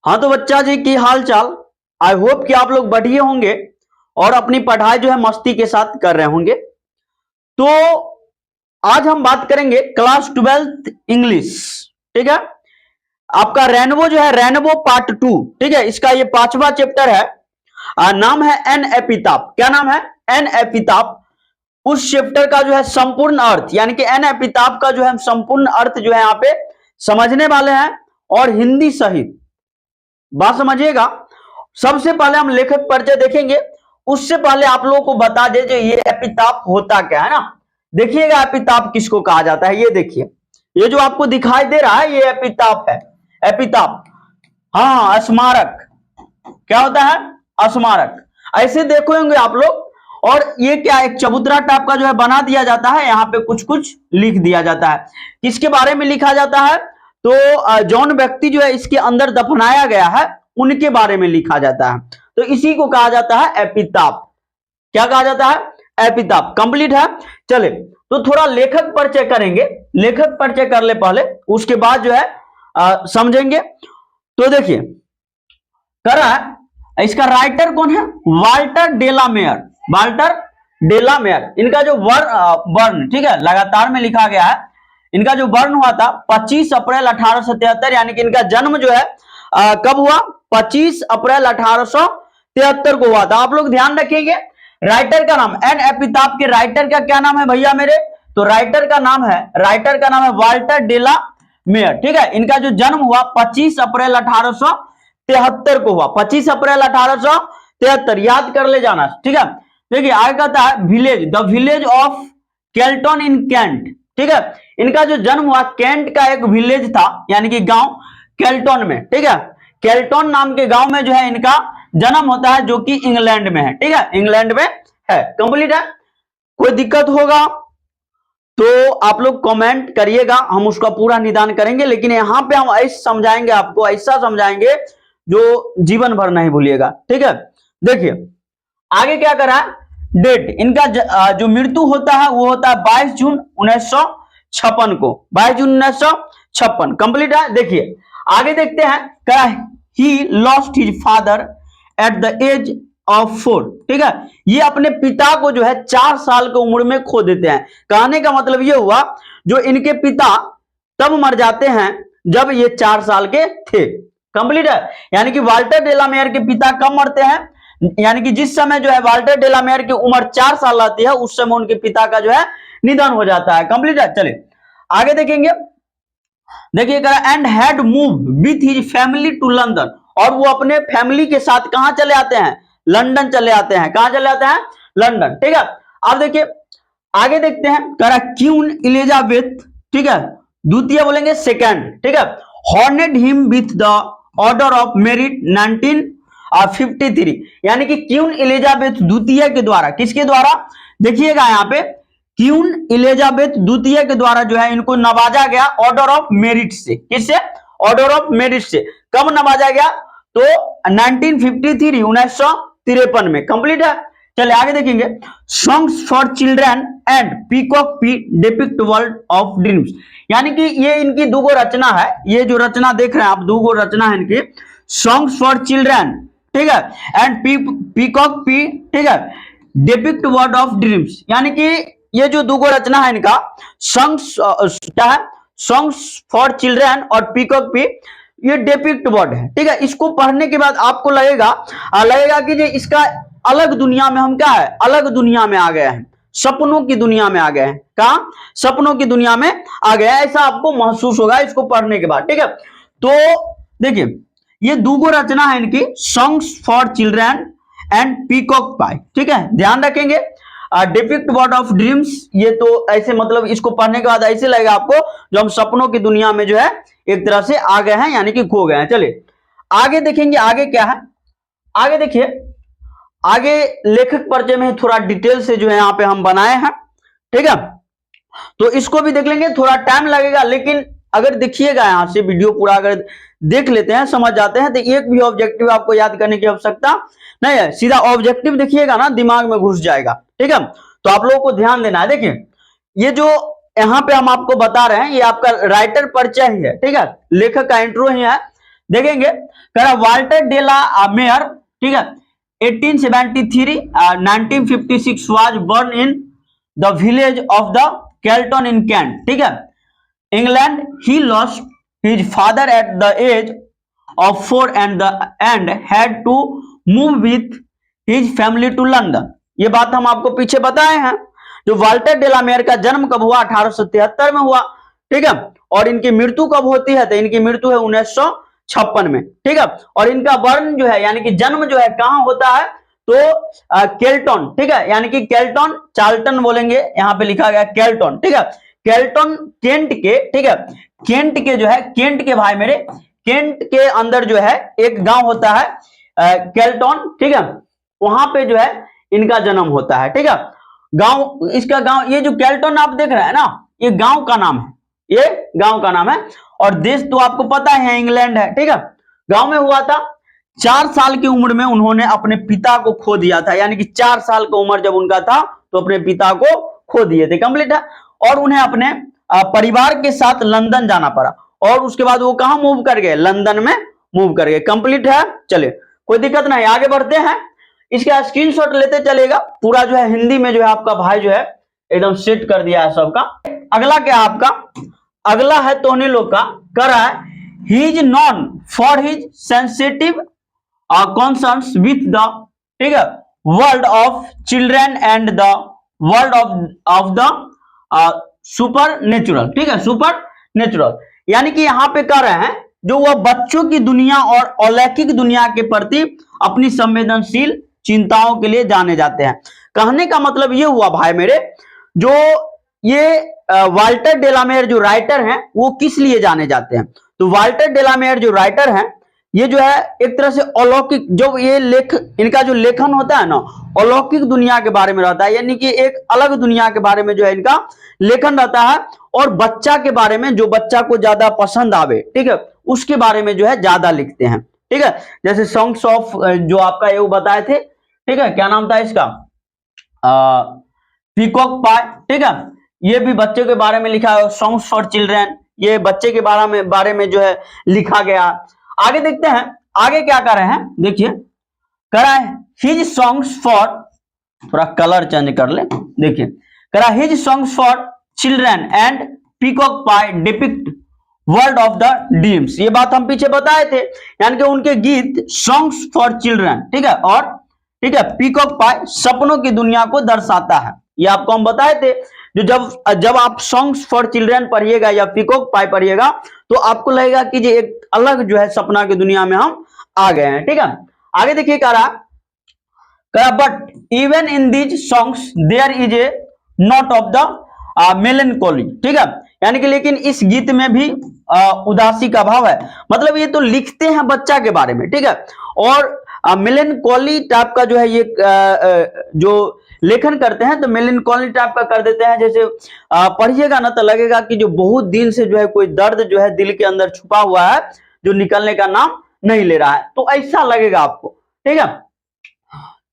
हाँ तो बच्चा जी की हाल चाल, आई होप कि आप लोग बढ़िया होंगे और अपनी पढ़ाई जो है मस्ती के साथ कर रहे होंगे। तो आज हम बात करेंगे क्लास 12th इंग्लिश। ठीक है, आपका रेनबो जो है रेनबो पार्ट 2। ठीक है, इसका ये 5वां चैप्टर है। नाम है एन एपिताप। क्या नाम है? एन एपिताप। उस चैप्टर का जो है संपूर्ण अर्थ, यानी कि एन एपिताप का जो है संपूर्ण अर्थ जो है यहाँ पे समझने वाले हैं, और हिंदी सहित। बात समझिएगा, सबसे पहले हम लेखक परिचय देखेंगे। उससे पहले आप लोगों को बता दें जो ये एपिताप होता क्या है ना। देखिएगा एपिताप किसको कहा जाता है। ये देखिए, ये जो आपको दिखाई दे रहा है ये एपिताप है। एपिताप, हाँ, स्मारक। क्या होता है? स्मारक। ऐसे देखोगे आप लोग। और ये क्या, एक चबूतरा टाइप का जो है बना दिया जाता है, यहाँ पे कुछ कुछ लिख दिया जाता है। किसके बारे में लिखा जाता है? तो जौन व्यक्ति जो है इसके अंदर दफनाया गया है उनके बारे में लिखा जाता है। तो इसी को कहा जाता है एपिताप। क्या कहा जाता है? एपिताप। कंप्लीट है। चले तो थोड़ा लेखक परिचय करेंगे। लेखक परिचय कर ले पहले, उसके बाद जो है समझेंगे। तो देखिए, करा है इसका राइटर कौन है? वाल्टर डेलामेयर। वाल्टर डेलामेयर। इनका जो वर्ण, ठीक है, लगातार में लिखा गया है। इनका जो वर्ण हुआ था 25 अप्रैल 1873, यानी कि इनका जन्म जो है कब हुआ? 25 अप्रैल 1873 को हुआ था। आप लोग ध्यान रखेंगे, राइटर का नाम, एन एपिताप के राइटर का क्या नाम है भैया मेरे? तो राइटर का नाम है वाल्टर डेला मेयर। ठीक है, इनका जो जन्म हुआ 25 अप्रैल 1873 को हुआ। 25 अप्रैल 1873 याद कर ले जाना। ठीक है, देखिए आगे कहता है village, the village of Kelton in Kent. ठीक है, इनका जो जन्म हुआ कैंट का एक विलेज था, यानी कि गांव, केल्टन में। ठीक है, केल्टन नाम के गांव में जो है इनका जन्म होता है, जो कि इंग्लैंड में है। ठीक है, इंग्लैंड में है। कंप्लीट है। कोई दिक्कत होगा तो आप लोग कमेंट करिएगा, हम उसका पूरा निदान करेंगे। लेकिन यहाँ पे हम ऐसा समझाएंगे, आपको ऐसा समझाएंगे जो जीवन भर नहीं भूलिएगा। ठीक है, देखिए आगे क्या करा है। डेट, इनका जो मृत्यु होता है वो होता है 22 जून 1956 को। 22 जून 1956। कंप्लीट है। देखिए आगे देखते हैं। क्या, he lost his father at the age of 4। ठीक है, ये अपने पिता को जो है 4 साल की उम्र में खो देते हैं। कहने का मतलब ये हुआ, जो इनके पिता तब मर जाते हैं जब ये 4 साल के थे। कंप्लीट है, यानी कि वाल्टर डेलामेयर के पिता कब मरते हैं? यानी कि जिस समय जो है वाल्टर डेलामेयर की उम्र 4 साल आती है, उस समय उनके पिता का जो है निधन हो जाता है। कंप्लीट है। चलिए आगे देखेंगे। देखिएगा, and had move with his family to London. और वो अपने फैमिली के साथ कहां चले आते हैं? लंदन चले आते हैं। कहां चले आते हैं? लंदन। ठीक है, अब देखिए आगे देखते हैं। करा क्वीन एलिजाबेथ, ठीक है, द्वितीय बोलेंगे सेकंड। ठीक है, हॉर्नेड him with the order of merit 1953। यानी कि क्वीन एलिजाबेथ द्वितीय के द्वारा, किसके द्वारा? देखिएगा यहाँ पे, क्वीन एलिजाबेथ द्वितीय के द्वारा जो है इनको नवाजा गया ऑर्डर ऑफ मेरिट से। किससे? ऑर्डर ऑफ मेरिट से। कब नवाजा गया? तो 1953, 1953 में। कंप्लीट है। चलिए आगे देखेंगे। Songs for children and peacock P depict world of dreams. यानी कि ये इनकी दो रचना है। ये जो रचना देख रहे हैं आप, दो रचना है इनकी, सॉन्ग्स फॉर चिल्ड्रन, ठीक है, एंड पीकॉक पी, ठीक है, डिपिक्ट वर्ल्ड ऑफ ड्रीम्स। यानी कि ये जो दो रचना है इनका, सॉन्ग्स क्या है? सॉन्ग्स फॉर चिल्ड्रन और पीकॉक पी, ये डिपिक्ट वर्ड है। ठीक है, इसको पढ़ने के बाद आपको लगेगा कि ये इसका अलग दुनिया में हम क्या है? अलग दुनिया में आ गए हैं, सपनों की दुनिया में आ गए हैं। कहा? सपनों की दुनिया में आ गए, ऐसा आपको महसूस होगा इसको पढ़ने के बाद। ठीक है, तो देखिए ये दो रचना है इनकी, songs for children and peacock pie. ठीक है, ध्यान रखेंगे। डिपिक्ट वर्ड ऑफ ड्रीम्स, ये तो ऐसे मतलब इसको पढ़ने के बाद ऐसे लगेगा आपको जो हम सपनों की दुनिया में जो है एक तरह से आ गए हैं, यानी कि खो गए हैं। चलिए आगे देखेंगे, आगे क्या है। आगे देखिए, आगे लेखक परिचय में थोड़ा डिटेल से जो है यहाँ पे हम बनाए हैं। ठीक है, तो इसको भी देख लेंगे, थोड़ा टाइम लगेगा, लेकिन अगर देखिएगा यहां से वीडियो पूरा अगर देख लेते हैं, समझ जाते हैं, तो एक भी ऑब्जेक्टिव आपको याद करने की आवश्यकता नहीं है। सीधा ऑब्जेक्टिव देखिएगा ना, दिमाग में घुस जाएगा। ठीक है, तो आप लोगों को ध्यान देना है। देखिए ये जो यहाँ पे हम आपको बता रहे हैं, ये आपका राइटर परिचय ही है। ठीक है, लेखक का इंट्रो ही है। देखेंगे, कह रहा वाल्टर डेला मेयर, ठीक है, 1873 1956 was born in the village of the Kelton in Kent, ठीक है, England. He lost his father at the age of 4 and had to move with his family to London. ये बात हम आपको पीछे बताए हैं। जो वाल्टर डेलामेयर का जन्म कब हुआ? 1873 में हुआ, ठीक है, और इनकी मृत्यु कब होती है? तो इनकी मृत्यु है 1956 में, ठीक है, और इनका बर्न जो है यानी कि जन्म जो है कहां होता है? तो केल्टन, ठीक है, यानी कि केल्टन, चार्ल्टन बोलेंगे, यहां पे लिखा गया केल्टन, ठीक है, केल्टन केंट के, ठीक है, केंट के जो है, केंट के भाई मेरे, केंट के अंदर जो है एक गांव होता है केल्टन, ठीक है, वहां पे जो है इनका जन्म होता है, ठीक है। गांव, इसका गांव, ये जो केल्टन आप देख रहे हैं ना, ये गांव का नाम है, ये गांव का नाम है, और देश तो आपको पता है इंग्लैंड है, ठीक है। गांव में हुआ था, 4 साल की उम्र में उन्होंने अपने पिता को खो दिया था, यानी कि 4 साल की उम्र जब उनका था तो अपने पिता को खो दिए थे, कंप्लीट है, और उन्हें अपने परिवार के साथ लंदन जाना पड़ा, और उसके बाद वो कहां मूव कर गए? लंदन में मूव कर गए, कंप्लीट है। चलिए, कोई दिक्कत नहीं, आगे बढ़ते हैं। इसका स्क्रीनशॉट लेते चलेगा, पूरा जो है हिंदी में जो है आपका भाई जो है एकदम सेट कर दिया है सबका। अगला क्या है आपका? अगला है टोनी लोग का, कर रहा है he is non for his sensitive concerns with the, ठीक है, world of children and the world of the super natural, ठीक है, सुपर नेचुरल, यानी कि यहां पे कह रहे हैं जो वह बच्चों की दुनिया और अलौकिक दुनिया के प्रति अपनी संवेदनशील चिंताओं के लिए जाने जाते हैं। कहने का मतलब ये हुआ भाई मेरे, जो ये वाल्टर डेलामेयर जो राइटर हैं वो किस लिए जाने जाते हैं? तो वाल्टर डेलामेयर जो राइटर हैं, ये जो है एक तरह से अलौकिक, जो ये इनका जो लेखन होता है ना, अलौकिक दुनिया के बारे में रहता है, यानी कि एक अलग दुनिया के बारे में जो है इनका लेखन रहता है, और बच्चा के बारे में, जो बच्चा को ज्यादा पसंद आवे, ठीक है, उसके बारे में जो है ज्यादा लिखते हैं, ठीक है। जैसे सॉन्ग्स ऑफ, जो आपका ये बताए थे, ठीक है, क्या नाम था इसका? पीकॉक पाई, ठीक है, ये भी बच्चे के बारे में लिखा है, सॉन्ग्स फॉर चिल्ड्रन, ये बच्चे के बारे में जो है लिखा गया। आगे देखते हैं, आगे क्या कर रहे हैं, देखिए, कर रहा है हिज सॉन्ग्स फॉर, थोड़ा कलर चेंज कर ले, देखिए, कर रहा है his songs for children and peacock pi depict world of the dreams. ये बात हम पीछे बताए थे, यानी कि उनके गीत सॉन्ग्स फॉर चिल्ड्रन, ठीक है, और ठीक है, पीकॉक पाई सपनों की दुनिया को दर्शाता है। ये आपको हम बताए थे, जो जब आप सॉन्ग्स फॉर चिल्ड्रन पढ़िएगा या पीकॉक पाई पढ़िएगा तो आपको लगेगा कि ये एक अलग जो है सपना की दुनिया में हम आ गए हैं, ठीक है। आगे देखिए, करा but even in these songs there is a note of the melancholy, ठीक है, यानी कि लेकिन इस गीत में भी उदासी का भाव है, मतलब ये तो लिखते हैं बच्चा के बारे में, ठीक है, और मेलनकोली टाइप का जो है ये जो लेखन करते हैं तो मेलनकोली टाइप का कर देते हैं। जैसे पढ़िएगा ना तो लगेगा कि जो बहुत दिन से जो है कोई दर्द जो है दिल के अंदर छुपा हुआ है, जो निकलने का नाम नहीं ले रहा है, तो ऐसा लगेगा आपको, ठीक है।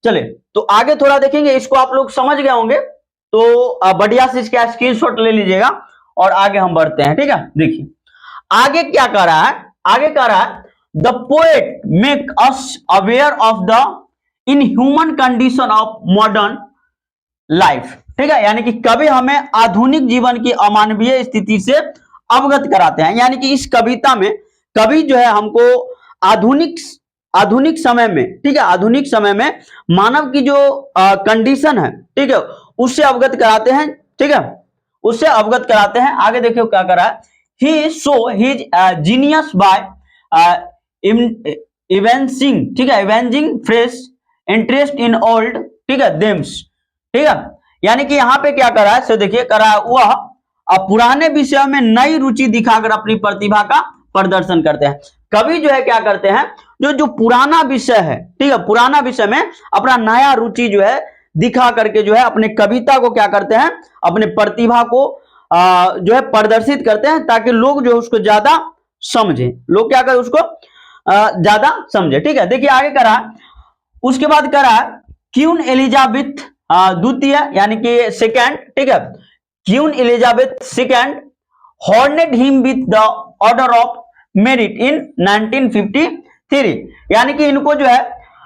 चले तो आगे थोड़ा देखेंगे, इसको आप लोग समझ गए होंगे, तो बढ़िया से इसका स्क्रीनशॉट ले लीजिएगा और आगे हम बढ़ते हैं, ठीक है। देखिए आगे क्या कर रहा है, आगे कर रहा है the poet make us aware of the inhuman condition of modern life, ठीक है, यानी कि कवि हमें आधुनिक जीवन की अमानवीय स्थिति से अवगत कराते हैं, यानी कि इस कविता में कवि जो है हमको आधुनिक समय में, ठीक है, आधुनिक समय में मानव की जो कंडीशन है, ठीक है, उससे अवगत कराते हैं, ठीक है, उससे अवगत कराते हैं। आगे देखिए क्या कर रहा है, ही शो हिज जीनियस बाय इवेंसिंग, ठीक है, इवेंजिंग फ्रेश इंटरेस्ट इन ओल्ड, ठीक है, देम्स, ठीक है, यानी कि यहाँ पे क्या कर रहा है, सो देखिए कर रहा है वह पुराने विषयों में नई रुचि दिखाकर अपनी प्रतिभा का प्रदर्शन करते हैं। कवि जो है क्या करते हैं, जो पुराना विषय है, ठीक है, पुराना विषय में अपना नया रुचि जो है दिखा करके जो है अपने कविता को क्या करते हैं, अपने प्रतिभा को जो है प्रदर्शित करते हैं, ताकि लोग जो है उसको ज्यादा समझे, लोग क्या करें उसको ज्यादा समझे, ठीक है। देखिए आगे करा, उसके बाद करा क्वीन एलिजाबेथ द्वितीय यानी कि सेकंड, ठीक है, क्वीन एलिजाबेथ सेकंड हॉर्नेड him with the order of merit in 1953, यानी कि इनको जो है,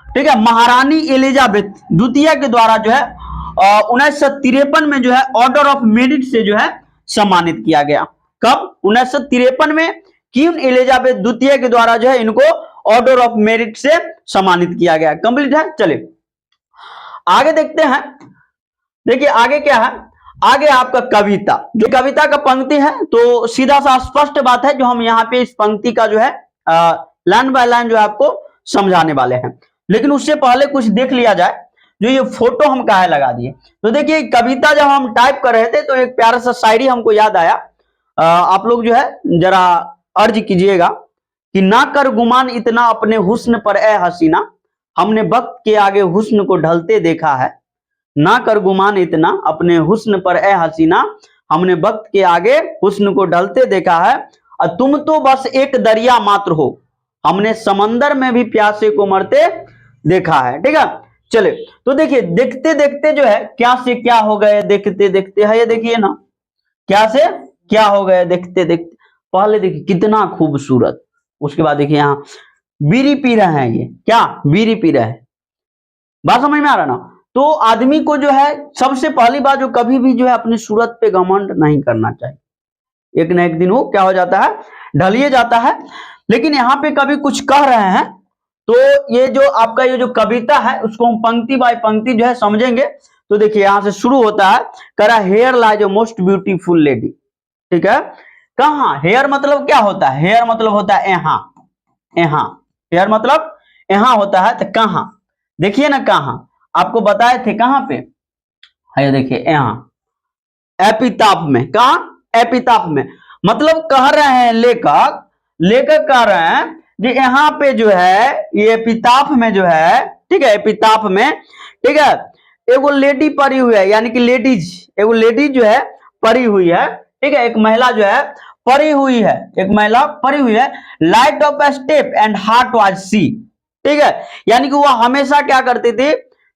ठीक है, महारानी एलिजाबेथ द्वितीय के द्वारा जो है 1953 में जो है ऑर्डर ऑफ मेरिट से जो है सम्मानित किया गया। कब? 1953 में क्वीन एलिजाबेथ द्वितीय के द्वारा जो है इनको ऑर्डर ऑफ मेरिट से सम्मानित किया गया। कंप्लीट है। चलिए आगे देखते हैं। देखिए आगे क्या है, आगे आपका कविता, जो कविता का पंक्ति है, तो सीधा सा स्पष्ट बात है जो हम यहाँ पे इस पंक्ति का जो है लाइन बाय लाइन जो है आपको समझाने वाले हैं। लेकिन उससे पहले कुछ देख लिया जाए, जो ये फोटो हम काहे लगा दिए। तो देखिए कविता जब हम टाइप कर रहे थे तो एक प्यारा सा शायरी हमको याद आया, आप लोग जो है जरा अर्ज कीजिएगा कि ना कर गुमान इतना अपने हुस्न पर ए हसीना, हमने वक्त के आगे हुस्न को ढलते देखा है। ना कर गुमान इतना अपने हुस्न पर ए हसीना, हमने वक्त के आगे हुस्न को ढलते देखा है। और तुम तो बस एक दरिया मात्र हो, हमने समंदर में भी प्यासे को मरते देखा है। ठीक है, चले तो देखिए देखते देखते जो है क्या से क्या हो गए, देखते देखते है, ये देखिए ना, क्या से क्या हो गए देखते देखते। पहले देखिए कितना खूबसूरत, उसके बाद देखिए यहाँ बीड़ी पी रहे हैं, ये क्या बीड़ी पी रहे हैं, बात समझ में आ रहा ना। तो आदमी को जो है सबसे पहली बात, जो कभी भी जो है अपनी सूरत पे घमंड नहीं करना चाहिए। एक न एक दिन वो क्या हो जाता है, ढलिए जाता है। लेकिन यहाँ पे कभी कुछ कह रहे हैं, तो ये जो आपका ये जो कविता है उसको हम पंक्ति बाय पंक्ति जो है समझेंगे। तो देखिए यहां से शुरू होता है, करा here lies a most beautiful lady. ठीक है, कहाँ हेयर मतलब क्या होता है, हेयर मतलब होता है यहाँ, यहाँ हेयर मतलब यहाँ होता है। तो कहाँ, देखिए ना कहाँ, आपको बताए थे कहाँ पे है, देखिए यहाँ एपिताफ में। कहाँ? एपिताफ में। मतलब कह रहे हैं लेखक, लेखक कह रहे हैं जी यहाँ पे जो है ये एपिताफ में जो है, ठीक है, एपिताफ में, ठीक है, एगो लेडी पड़ी हुई है, यानी कि लेडीज, एगो लेडीज जो है पड़ी हुई है। ठीक है, एक महिला जो है पड़ी हुई है, एक महिला पड़ी हुई है। Light of a step and heart was she. ठीक है, यानी कि वह हमेशा क्या करती थी,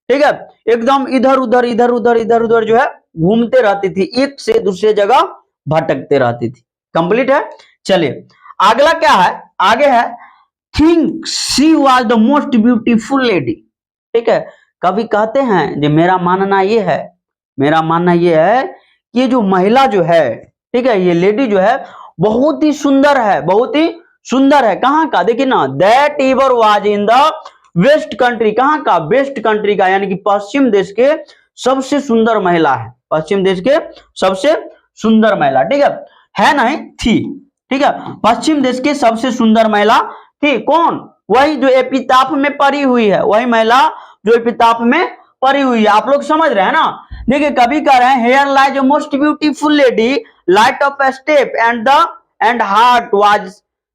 ठीक है, एकदम इधर उधर इधर उधर इधर उधर जो है घूमते रहती थी, एक से दूसरे जगह भटकते रहती थी। कंप्लीट है। चलिए अगला क्या है, आगे है think she was the most beautiful lady. ठीक है, कभी कहते हैं जो मेरा मानना ये है, मेरा मानना ये है कि ये जो महिला जो है, ठीक है, ये लेडी जो है बहुत ही सुंदर है, बहुत ही सुंदर है। कहाँ का, देखिए ना, that ever was in the west country. कहाँ का? वेस्ट कंट्री का, यानी कि पश्चिम देश के सबसे सुंदर महिला है, पश्चिम देश के सबसे सुंदर महिला। ठीक है नहीं थी, ठीक है, पश्चिम देश के सबसे सुंदर महिला थी। कौन? वही जो एपिताफ में पड़ी हुई है, वही महिला जो एपिताफ में पड़ी हुई है। आप लोग समझ रहे हैं ना। देखिए कभी कह रहे हैं here lies a most beautiful lady, light of a step and heart was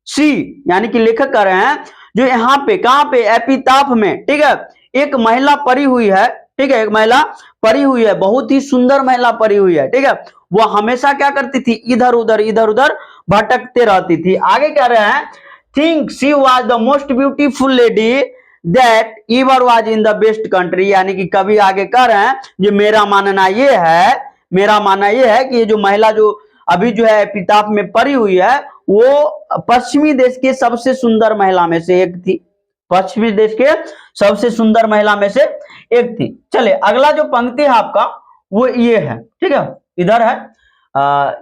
she, यानी कि लेखक कह रहे हैं जो यहाँ पे, कहाँ पे, एपिताफ में, ठीक है, एक महिला पड़ी हुई है। ठीक है, एक महिला पड़ी हुई है, बहुत ही सुंदर महिला पड़ी हुई है। ठीक है, वो हमेशा क्या करती थी, इधर उधर भटकते रहती थी। आगे कह रहे हैं think she was the most beautiful lady that ever was in the best country, यानी कि कभी आगे कह रहे हैं जो मेरा मानना ये है, मेरा मानना ये है कि ये जो महिला जो अभी जो है एपिताफ में पड़ी हुई है, वो पश्चिमी देश के सबसे सुंदर महिला में से एक थी, पश्चिमी देश के सबसे सुंदर महिला में से एक थी। चले अगला जो पंक्ति है आपका वो ये है, ठीक है, इधर है,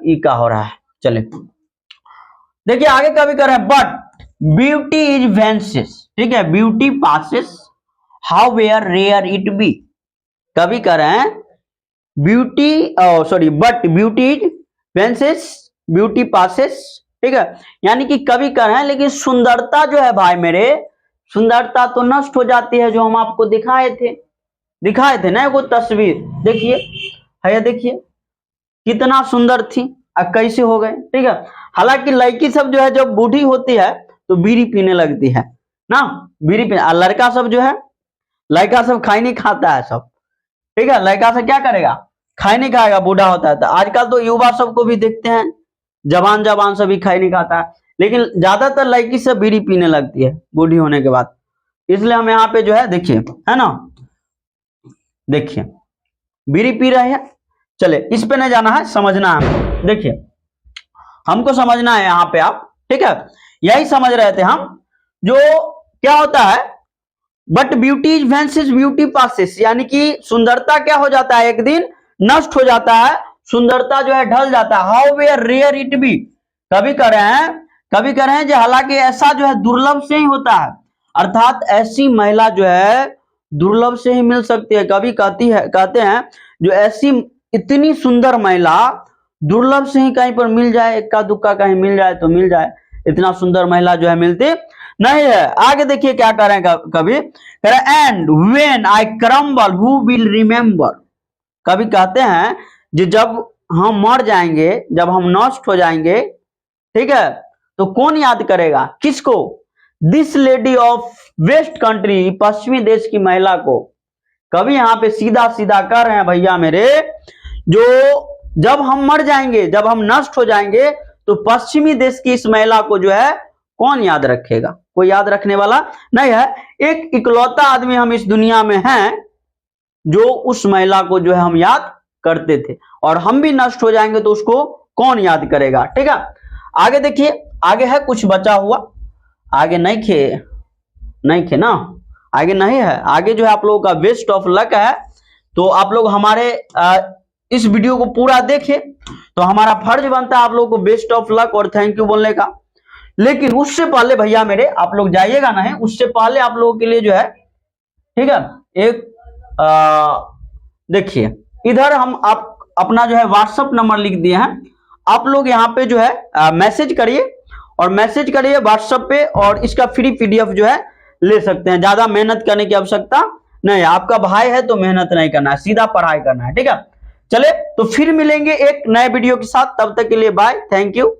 ये क्या हो रहा है। चले देखिए आगे कभी कर रहे हैं, बट ब्यूटी इज वेंसेस। ठीक है, beauty passes how where rare it be. कभी कर रहे हैं beauty, sorry, but beauty is vanishes, beauty passes. ठीक है, यानी कि कभी कर रहे हैं लेकिन सुंदरता जो है भाई मेरे, सुंदरता तो नष्ट हो जाती है। जो हम आपको दिखाए थे ना वो तस्वीर, देखिए है, देखिए कितना सुंदर थी, अब कैसे हो गए। ठीक है, हालांकि लड़की सब जो है जब बूढ़ी होती है तो बीड़ी पीने लगती है ना, बीड़ी पीने। लड़का सब जो है, लड़का सब खाई नहीं खाता है सब। ठीक है, लड़का सब क्या करेगा, खाई नहीं खाएगा, बूढ़ा होता है। तो आजकल तो युवा सबको भी देखते हैं, जवान सभी खाई नहीं खाता है, लेकिन ज्यादातर लड़की से बीड़ी पीने लगती है बूढ़ी होने के बाद। इसलिए हम यहाँ पे जो है देखिए, है ना, देखिए बीड़ी पी रहे हैं। चले इस पे नहीं जाना है, समझना है। देखिए हमको समझना है यहाँ पे आप, ठीक है, यही समझ रहे थे हम। जो क्या होता है, बट ब्यूटी वेंसेस ब्यूटी पासेस, यानी कि सुंदरता क्या हो जाता है, एक दिन नष्ट हो जाता है, सुंदरता जो है ढल जाता है। How where rare it be, कभी कह रहे हैं जो हालांकि ऐसा जो है दुर्लभ से ही होता है, अर्थात ऐसी महिला जो है दुर्लभ से ही मिल सकती है। कभी कहते हैं जो ऐसी इतनी सुंदर महिला दुर्लभ से ही कहीं पर मिल जाए, इक्का दुक्का कहीं मिल जाए तो मिल जाए, इतना सुंदर महिला जो है मिलती नहीं है। आगे देखिए क्या करें, कभी कह रहे and when I crumble who will remember, कभी कहते हैं कि जब हम मर जाएंगे, जब हम नष्ट हो जाएंगे, ठीक है, तो कौन याद करेगा, किसको, this lady of west country, पश्चिमी देश की महिला को। कभी यहां पे सीधा सीधा कर रहे हैं भैया मेरे, जो जब हम मर जाएंगे, जब हम नष्ट हो जाएंगे, तो पश्चिमी देश की इस महिला को जो है कौन याद रखेगा, कोई याद रखने वाला नहीं है। एक इकलौता आदमी हम इस दुनिया में हैं जो उस महिला को जो है हम याद करते थे, और हम भी नष्ट हो जाएंगे तो उसको कौन याद करेगा, ठीक है। आगे देखिए, आगे है कुछ बचा हुआ, आगे नहीं खे ना, आगे नहीं है, आगे जो है आप लोगों का बेस्ट ऑफ लक है। तो आप लोग हमारे इस वीडियो को पूरा देखें, तो हमारा फर्ज बनता है आप लोगों को बेस्ट ऑफ लक और थैंक यू बोलने का। लेकिन उससे पहले भैया मेरे, आप लोग जाइएगा नहीं, उससे पहले आप लोगों के लिए जो है, ठीक है, एक देखिए इधर हम आप अपना जो है व्हाट्सएप नंबर लिख दिए हैं, आप लोग यहाँ पे जो है मैसेज करिए, और मैसेज करिए व्हाट्सएप पे, और इसका फ्री पीडीएफ जो है ले सकते हैं। ज्यादा मेहनत करने की आवश्यकता नहीं है, आपका भाई है तो मेहनत नहीं करना है, सीधा पढ़ाई करना है, ठीक है। चले तो फिर मिलेंगे एक नए वीडियो के साथ, तब तक के लिए बाय, थैंक यू।